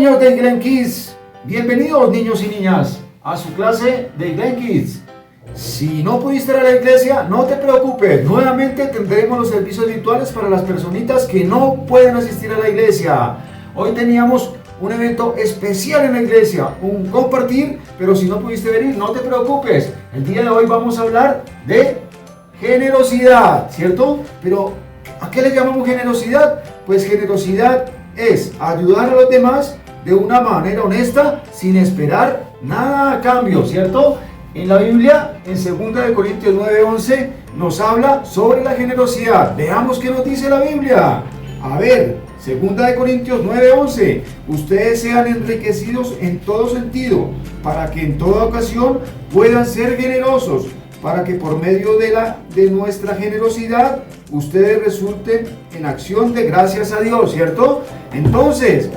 niños de Glen Kids, bienvenidos niños y niñas a su clase de Glen Kids. Si no pudiste ir a la iglesia, no te preocupes, nuevamente tendremos los servicios virtuales para las personitas que no pueden asistir a la iglesia. Hoy teníamos un evento especial en la iglesia, un compartir, pero si no pudiste venir, no te preocupes. El día de hoy vamos a hablar de generosidad, ¿cierto? Pero ¿a qué le llamamos generosidad? Pues generosidad es ayudar a los demás de una manera honesta, sin esperar nada a cambio, ¿cierto? En la Biblia, en 2 Corintios 9:11, nos habla sobre la generosidad. Veamos qué nos dice la Biblia. A ver, 2 Corintios 9:11, ustedes sean enriquecidos en todo sentido, para que en toda ocasión puedan ser generosos, para que por medio de nuestra generosidad ustedes resulten en acción de gracias a Dios, ¿cierto? Entonces,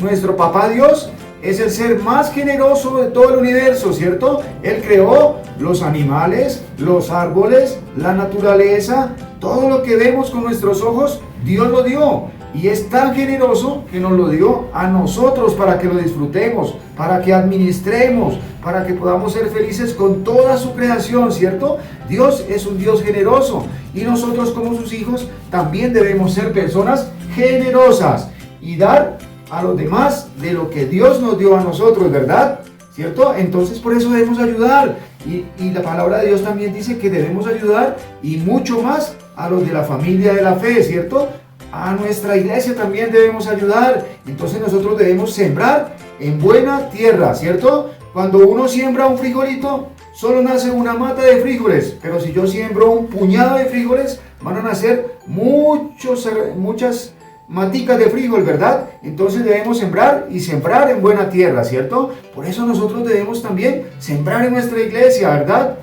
nuestro papá Dios es el ser más generoso de todo el universo, ¿cierto? Él creó los animales, los árboles, la naturaleza, todo lo que vemos con nuestros ojos, Dios lo dio. Y es tan generoso que nos lo dio a nosotros para que lo disfrutemos, para que administremos, para que podamos ser felices con toda su creación, ¿cierto? Dios es un Dios generoso y nosotros como sus hijos también debemos ser personas generosas y dar a los demás de lo que Dios nos dio a nosotros, ¿verdad? ¿Cierto? Entonces por eso debemos ayudar y la palabra de Dios también dice que debemos ayudar y mucho más a los de la familia de la fe, ¿cierto? A nuestra iglesia también debemos ayudar. Entonces nosotros debemos sembrar en buena tierra, ¿cierto? Cuando uno siembra un frijolito, solo nace una mata de frijoles, pero si yo siembro un puñado de frijoles, van a nacer muchas maticas de frijol, ¿verdad? Entonces debemos sembrar y sembrar en buena tierra, ¿cierto? Por eso nosotros debemos también sembrar en nuestra iglesia, ¿verdad?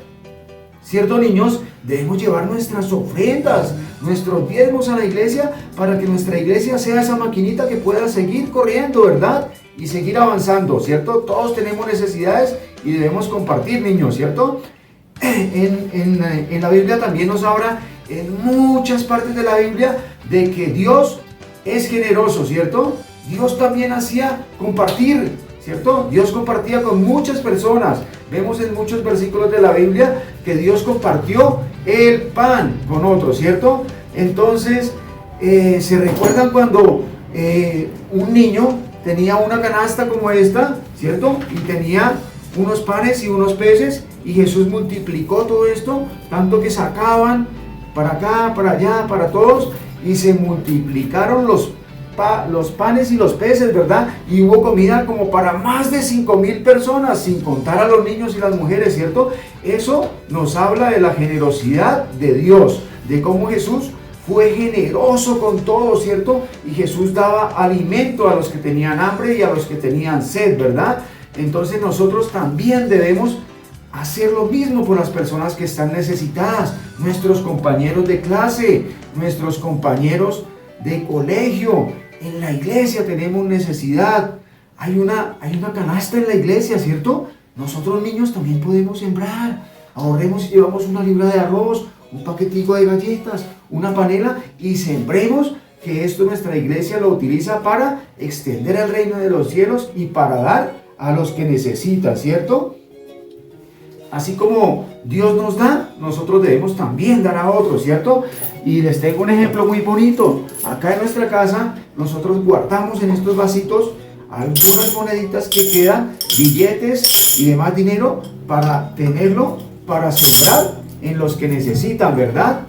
¿Cierto, niños? Debemos llevar nuestras ofrendas, nuestros diezmos a la iglesia para que nuestra iglesia sea esa maquinita que pueda seguir corriendo, ¿verdad? Y seguir avanzando, ¿cierto? Todos tenemos necesidades y debemos compartir, niños, ¿cierto? En la Biblia también nos habla, en muchas partes de la Biblia, de que Dios es generoso, ¿cierto? Dios también hacía compartir, ¿cierto? Dios compartía con muchas personas. Vemos en muchos versículos de la Biblia que Dios compartió el pan con otros, ¿cierto? Entonces, ¿se recuerdan cuando un niño tenía una canasta como esta, ¿cierto? Y tenía unos panes y unos peces y Jesús multiplicó todo esto, tanto que sacaban para acá, para allá, para todos y se multiplicaron los panes y los peces, ¿verdad? Y hubo comida como para más de 5,000 personas, sin contar a los niños y las mujeres, ¿cierto? Eso nos habla de la generosidad de Dios, de cómo Jesús fue generoso con todo, ¿cierto? Y Jesús daba alimento a los que tenían hambre y a los que tenían sed, ¿verdad? Entonces nosotros también debemos hacer lo mismo por las personas que están necesitadas, nuestros compañeros de clase, nuestros compañeros de colegio. En la iglesia tenemos necesidad. Hay una canasta en la iglesia, ¿cierto? Nosotros niños también podemos sembrar. Ahorremos y llevamos una libra de arroz, un paquetico de galletas, una panela y sembremos, que esto nuestra iglesia lo utiliza para extender el reino de los cielos y para dar a los que necesitan, ¿cierto? Así como Dios nos da, nosotros debemos también dar a otros, ¿cierto? Y les tengo un ejemplo muy bonito. Acá en nuestra casa, nosotros guardamos en estos vasitos algunas moneditas que quedan, billetes y demás dinero para tenerlo, para sembrar en los que necesitan, ¿verdad?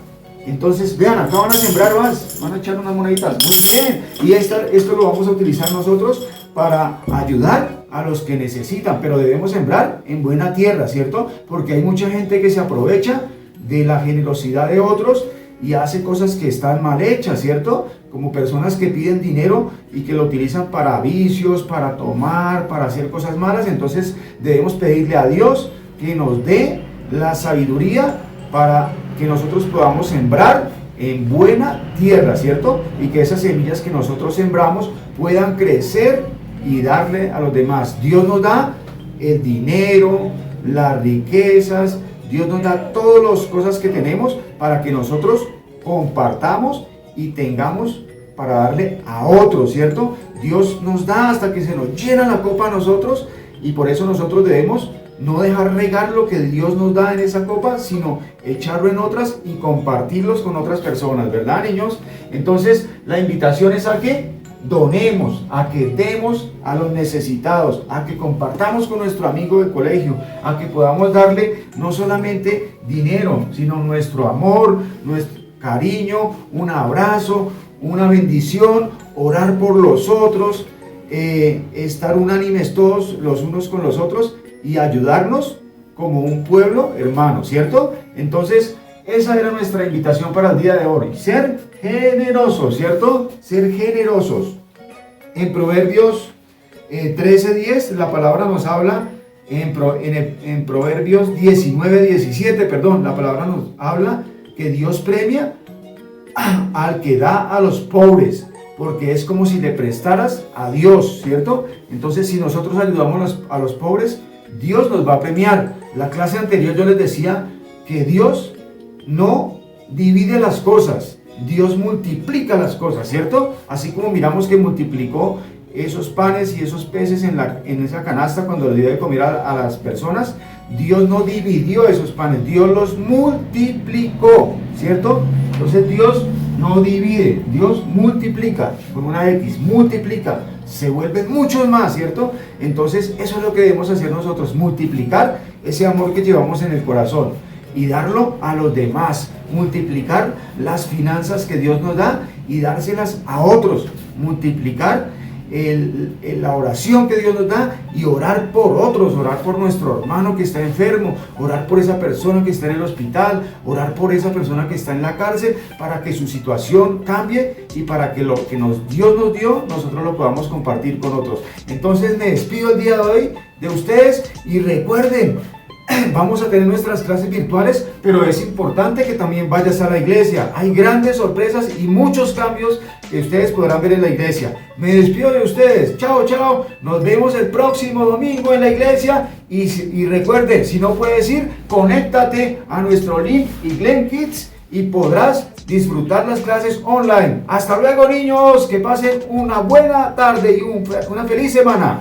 Entonces, vean, acá van a sembrar más, van a echar unas moneditas. Muy bien. Y esto lo vamos a utilizar nosotros para ayudar a los que necesitan, pero debemos sembrar en buena tierra, ¿cierto? Porque hay mucha gente que se aprovecha de la generosidad de otros y hace cosas que están mal hechas, ¿cierto? Como personas que piden dinero y que lo utilizan para vicios, para tomar, para hacer cosas malas. Entonces debemos pedirle a Dios que nos dé la sabiduría para que nosotros podamos sembrar en buena tierra, ¿cierto? Y que esas semillas que nosotros sembramos puedan crecer y darle a los demás. Dios nos da el dinero, las riquezas, Dios nos da todas las cosas que tenemos para que nosotros compartamos y tengamos para darle a otros, ¿cierto? Dios nos da hasta que se nos llena la copa a nosotros, y por eso nosotros debemos no dejar regar lo que Dios nos da en esa copa, sino echarlo en otras y compartirlos con otras personas, ¿verdad, niños? Entonces, la invitación es a que donemos, a que demos a los necesitados, a que compartamos con nuestro amigo de colegio, a que podamos darle no solamente dinero, sino nuestro amor, nuestro cariño, un abrazo, una bendición, orar por los otros, estar unánimes todos los unos con los otros y ayudarnos como un pueblo hermano, ¿cierto? Entonces, esa era nuestra invitación para el día de hoy, ser generosos, ¿cierto? Ser generosos. En Proverbios 13:10, la palabra nos habla, en Proverbios 19:17, perdón, la palabra nos habla que Dios premia al que da a los pobres, porque es como si le prestaras a Dios, ¿cierto? Entonces, si nosotros ayudamos a los pobres, Dios nos va a premiar. La clase anterior yo les decía que Dios no divide las cosas, Dios multiplica las cosas, ¿cierto? Así como miramos que multiplicó esos panes y esos peces en esa canasta cuando le dio de comer a las personas, Dios no dividió esos panes, Dios los multiplicó, ¿cierto? Entonces Dios no divide, Dios multiplica, con una X, multiplica, se vuelven muchos más, ¿cierto? Entonces eso es lo que debemos hacer nosotros, multiplicar ese amor que llevamos en el corazón y darlo a los demás, multiplicar las finanzas que Dios nos da y dárselas a otros, multiplicar la oración que Dios nos da y orar por otros, orar por nuestro hermano que está enfermo, orar por esa persona que está en el hospital, orar por esa persona que está en la cárcel, para que su situación cambie y para que lo que Dios nos dio, nosotros lo podamos compartir con otros. Entonces me despido el día de hoy de ustedes y recuerden, vamos a tener nuestras clases virtuales, pero es importante que también vayas a la iglesia. Hay grandes sorpresas y muchos cambios que ustedes podrán ver en la iglesia. Me despido de ustedes. Chao, chao. Nos vemos el próximo domingo en la iglesia. Y recuerden, si no puedes ir, conéctate a nuestro link Glen Kids y podrás disfrutar las clases online. Hasta luego, niños. Que pasen una buena tarde y una feliz semana.